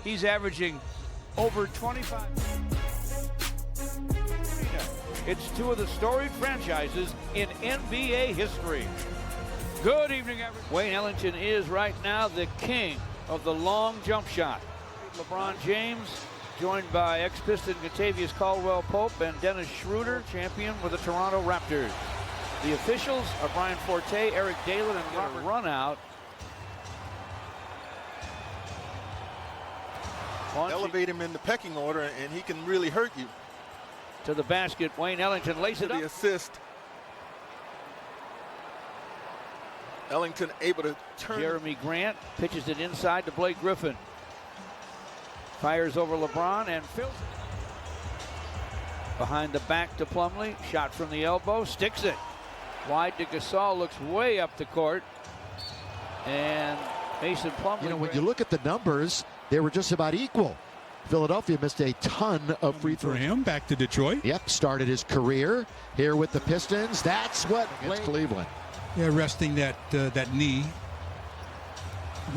He's averaging over 25. It's two of the storied franchises in NBA history. Good evening, everyone. Wayne Ellington is right now the king of the long jump shot. LeBron James, joined by ex-Piston Kentavious Caldwell-Pope and Dennis Schroeder, champion with the Toronto Raptors. The officials are Brian Forte, Eric Dalen, and Robert run out. Elevate him in the pecking order, and he can really hurt you. To the basket, Wayne Ellington lays it up. The assist. Ellington able to turn. Jeremy Grant pitches it inside to Blake Griffin. Fires over LeBron and fills it. Behind the back to Plumlee. Shot from the elbow. Sticks it. Wide to Gasol. Looks way up the court. And Mason Plumlee. You know, when you look at the numbers, they were just about equal. Philadelphia missed a ton of free throws. For him, back to Detroit. Yep, started his career here with the Pistons. That's what against Cleveland. Yeah, resting that knee.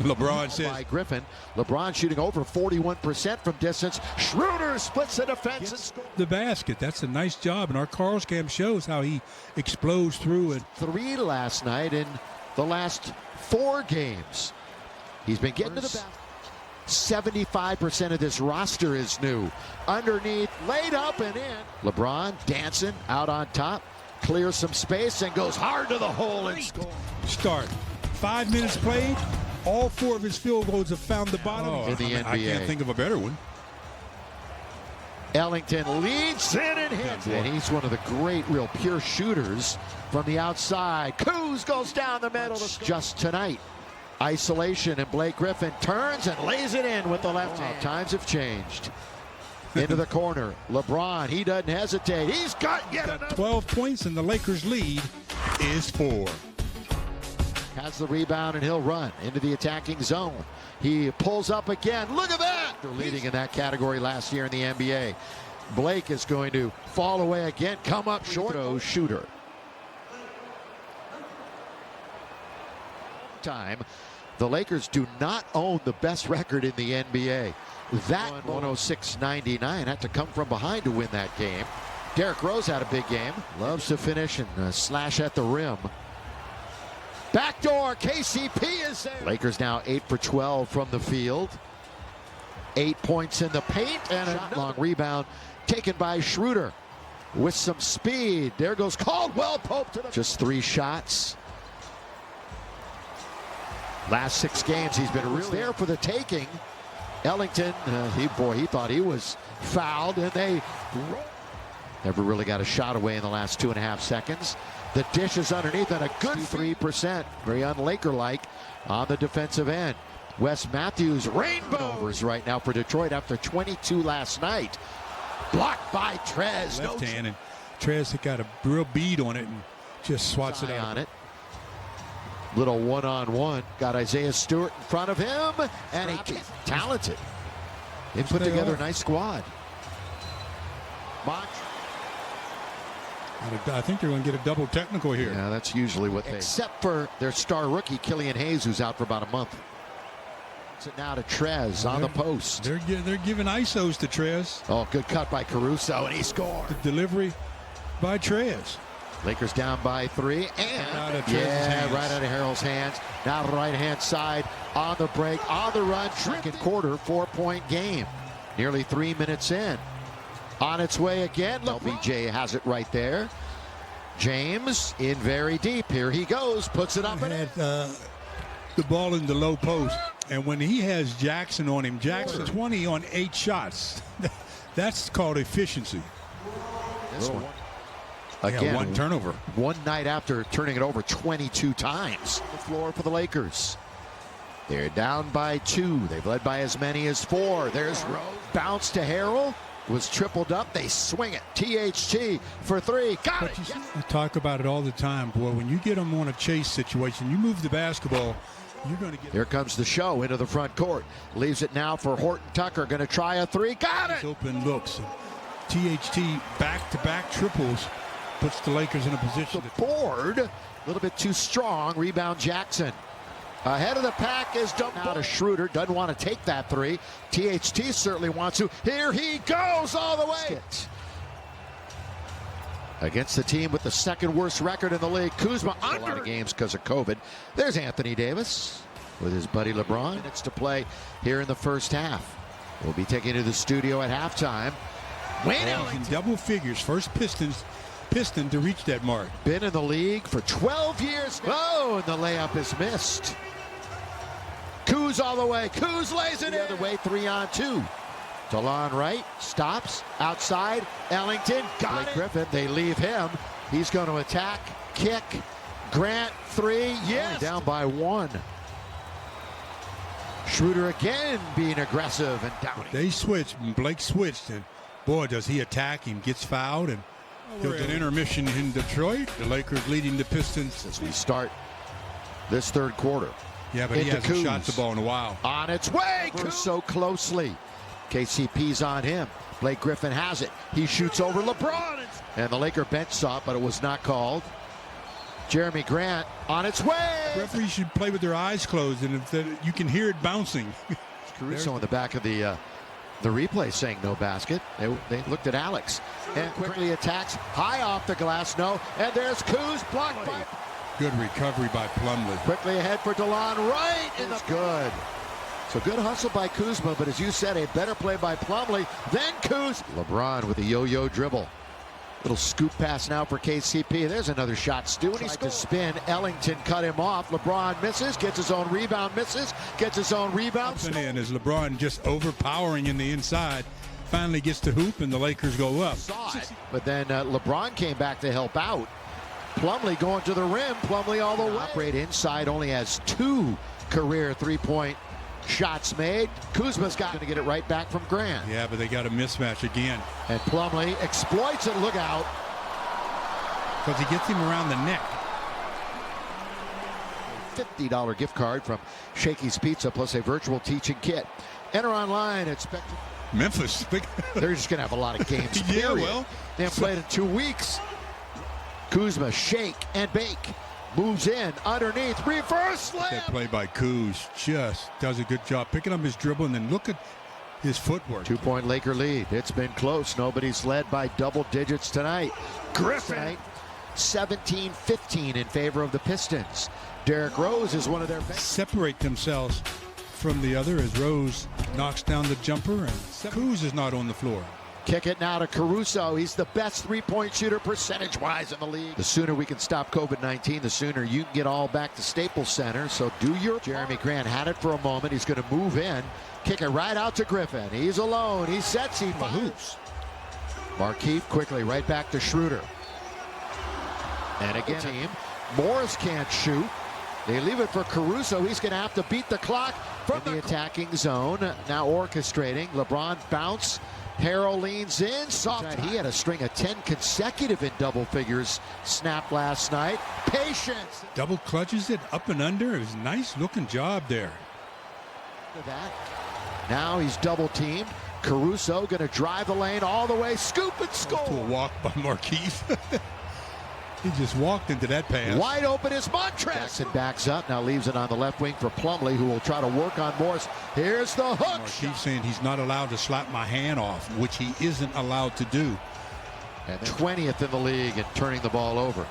LeBron says. By Griffin. LeBron shooting over 41% from distance. Schroeder splits the defense and scores. The basket. That's a nice job. And our Carl's Cam shows how he explodes through it. 3 last night in the last 4 games. He's been getting to the basket. 75% of this roster is new. Underneath, laid up and in. LeBron dancing out on top, clears some space and goes hard to the hole and scores. Start. 5 minutes played. All 4 of his field goals have found the bottom. In the NBA. I can't think of a better one. Ellington leads in and hits. And he's one of the great, real pure shooters from the outside. Kuz goes down the middle. Just tonight. Isolation, and Blake Griffin turns and lays it in with the left hand. Times have changed. Into the corner. LeBron, he doesn't hesitate. He's got yet another. 12 points, and the Lakers' lead is 4. Has the rebound, and he'll run into the attacking zone. He pulls up again. Look at that! They're leading in that category last year in the NBA. Blake is going to fall away again. Come up short. Shooter. Time. The Lakers do not own the best record in the NBA. That 106-99 had to come from behind to win that game. Derrick Rose had a big game. Loves to finish and slash at the rim. Backdoor, KCP is there. Lakers now 8 for 12 from the field. 8 points in the paint and a long rebound taken by Schroeder with some speed. There goes Caldwell-Pope to the. Just 3 shots. Last 6 games, he's been really there for the taking. Ellington, he thought he was fouled, and they never really got a shot away in the last 2.5 seconds. The dish is underneath and a good 3%. Very un-Laker-like on the defensive end. Wes Matthews, rainbows right now for Detroit after 22 last night. Blocked by Trez. Left hand, and Trez got a real bead on it and just swats it out. On it. Little one-on-one. Got Isaiah Stewart in front of him, and he's talented. They put together a nice squad. I think they're going to get a double technical here. Yeah, that's usually what they. Except for their star rookie, Killian Hayes, who's out for about a month. So now to Trez on the post. They're giving ISOs to Trez. Oh, good cut by Caruso, and he scored. The delivery by Trez. Lakers down by 3, and right out of Harrell's hands. Now the right-hand side on the break, on the run. Second quarter, 4-point game. Nearly 3 minutes in. On its way again. LBJ has it right there. James in very deep. Here he goes. Puts it up. Had the ball in the low post. And when he has Jackson on him, Jackson 20 on 8 shots. That's called efficiency. This one. Again, Again, 1 turnover. One night after turning it over 22 times. The floor for the Lakers. They're down by 2. They've led by as many as 4. There's Rose. Bounce to Harrell. Was tripled up. They swing it. THT for 3. Got it. I talk about it all the time, boy. When you get them on a chase situation, you move the basketball, you're going to get. Here comes the show into the front court. Leaves it now for Horton Tucker. Going to try a 3. Got it. Open looks. THT back-to-back triples. Puts the Lakers in a position. The board, a little bit too strong. Rebound Jackson. Ahead of the pack is dumped out of Schroeder. Doesn't want to take that three. THT certainly wants to. Here he goes all the way. Against the team with the second worst record in the league, Kuzma under a lot of games because of COVID. There's Anthony Davis with his buddy LeBron. Minutes to play here in the first half. We'll be taking to the studio at halftime. Wayne in double figures, first Piston to reach that mark. Been in the league for 12 years. Oh, and the layup is missed. Kuz all the way. Kuz lays it the other way, 3-on-2. DeLon Wright stops outside. Ellington got it. Griffin, they leave him. He's going to attack, kick. Grant, three. Yes. Down by 1. Schroeder again being aggressive and down. They switched, and Blake switched, and boy, does he attack him. Gets fouled, and there's an intermission in Detroit. The Lakers leading the Pistons as we start this third quarter. Yeah, but he hasn't shot the ball in a while. On its way, so closely. KCP's on him. Blake Griffin has it. He shoots over LeBron. And the Laker bench saw it, but it was not called. Jeremy Grant on its way. Referees should play with their eyes closed, and if you can hear it bouncing. Caruso in the back of the replay saying no basket. They looked at Alex and quickly attacks high off the glass. No, and there's Kuz blocked by. Good recovery by Plumlee. Quickly ahead for DeLon Wright. It's good. So good hustle by Kuzma, but as you said, a better play by Plumlee than Kuz. LeBron with a yo-yo dribble. Little scoop pass now for KCP. There's another shot. Stu, and he's to spin. Ellington cut him off. LeBron misses, gets his own rebound, misses, gets his own rebound. And as LeBron just overpowering in the inside, finally gets the hoop, and the Lakers go up. But then LeBron came back to help out. Plumlee going to the rim. Plumlee all the way. Operate inside, only has 2 career three-point shots made. Kuzma's got to get it right back from Grant. Yeah, but they got a mismatch again. And Plumlee exploits it. Look out. Because he gets him around the neck. $50 gift card from Shakey's Pizza plus a virtual teaching kit. Enter online. Expect Memphis. They're just going to have a lot of games. Yeah, well. They haven't played in 2 weeks. Kuzma shake and bake. Moves in underneath, reverse slam. That play by Kuz just does a good job picking up his dribble, and then look at his footwork. 2-point Laker lead. It's been close. Nobody's led by double digits tonight. Griffin, 17-15 in favor of the Pistons. Derrick Rose is one of their best. Separate themselves from the other as Rose knocks down the jumper, and Kuz is not on the floor. Kick it now to Caruso. He's the best three-point shooter percentage-wise in the league. The sooner we can stop COVID-19, the sooner you can get all back to Staples Center. So do your. Jeremy Grant had it for a moment. He's going to move in. Kick it right out to Griffin. He's alone. He sets. He fires. Markieff quickly right back to Schroeder. And again, team. Morris can't shoot. They leave it for Caruso. He's going to have to beat the clock from the attacking zone. Now orchestrating. LeBron bounce. Harrell leans in. Soft. He had a string of 10 consecutive in double figures snapped last night. Patience. Double clutches it up and under. It was a nice looking job there. Now he's double teamed. Caruso going to drive the lane all the way. Scoop and score. To a walk by Markieff. He just walked into that pass. Wide open is Montrez. Jackson backs up. Now leaves it on the left wing for Plumlee, who will try to work on Morris. Here's the hook. Markieff saying he's not allowed to slap my hand off, which he isn't allowed to do. And 20th in the league in turning the ball over.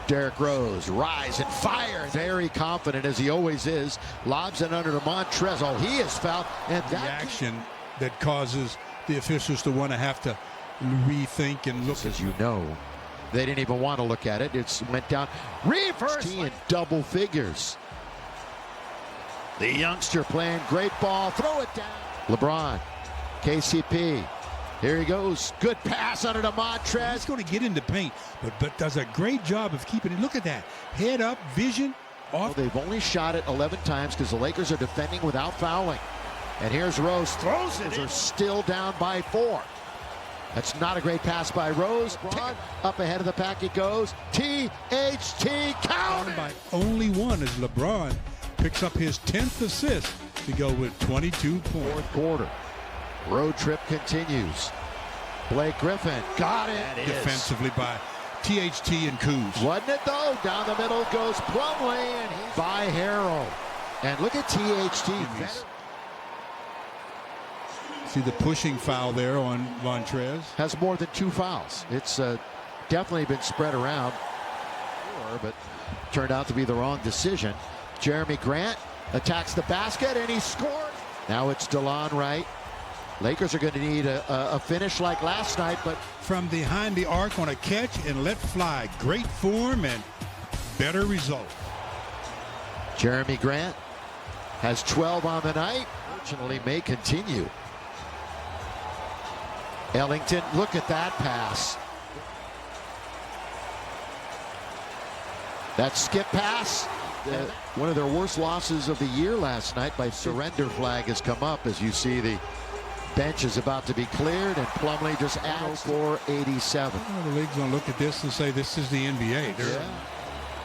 Derrick Rose, rise and fire. Very confident, as he always is. Lobs it under to Montrez. Oh, he is fouled. And the action that causes the officials to want to have to rethink and look. As you know, they didn't even want to look at it. It went down. Reverse in double figures. The youngster playing great ball. Throw it down. LeBron. KCP. Here he goes. Good pass under to Montrez. He's going to get into paint, but does a great job of keeping it. Look at that. Head up, vision off. Well, they've only shot it 11 times because the Lakers are defending without fouling. And here's Rose. Throws it. They're still down by 4. That's not a great pass by Rose. Up ahead of the pack it goes. THT count by only 1 as LeBron picks up his 10th assist to go with 22 points. Fourth quarter. Road trip continues. Blake Griffin got it. Defensively by THT and Kuz. Wasn't it though? Down the middle goes Plumlee and he's by Harrell. And look at THT. See the pushing foul there on Montrez. Has more than 2 fouls. It's definitely been spread around, but turned out to be the wrong decision. Jeremy Grant attacks the basket and he scores. Now it's DeLon Wright. Lakers are going to need a finish like last night, but From behind the arc on a catch and let fly. Great form and better result. Jeremy Grant has 12 on the night. Fortunately, may continue. Ellington, look at that pass. That skip pass. One of their worst losses of the year last night by surrender flag has come up as you see the bench is about to be cleared and Plumlee just adds for 87. Well, the league's going to look at this and say this is the NBA. Yeah.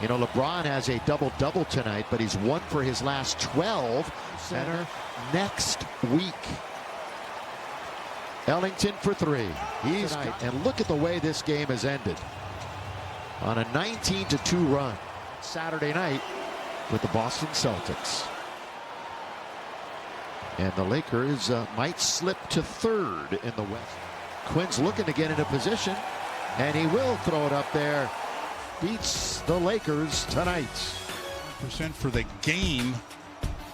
You know, LeBron has a double-double tonight, but he's 1 for his last 12. Center next week. Ellington for 3. He's and look at the way this game has ended. On a 19-2 run Saturday night with the Boston Celtics. And the Lakers might slip to 3rd in the West. Quinn's looking to get into position, and he will throw it up there. Beats the Lakers tonight. % for the game,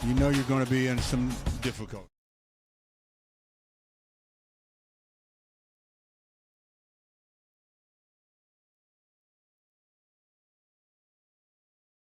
you know you're going to be in some difficulty.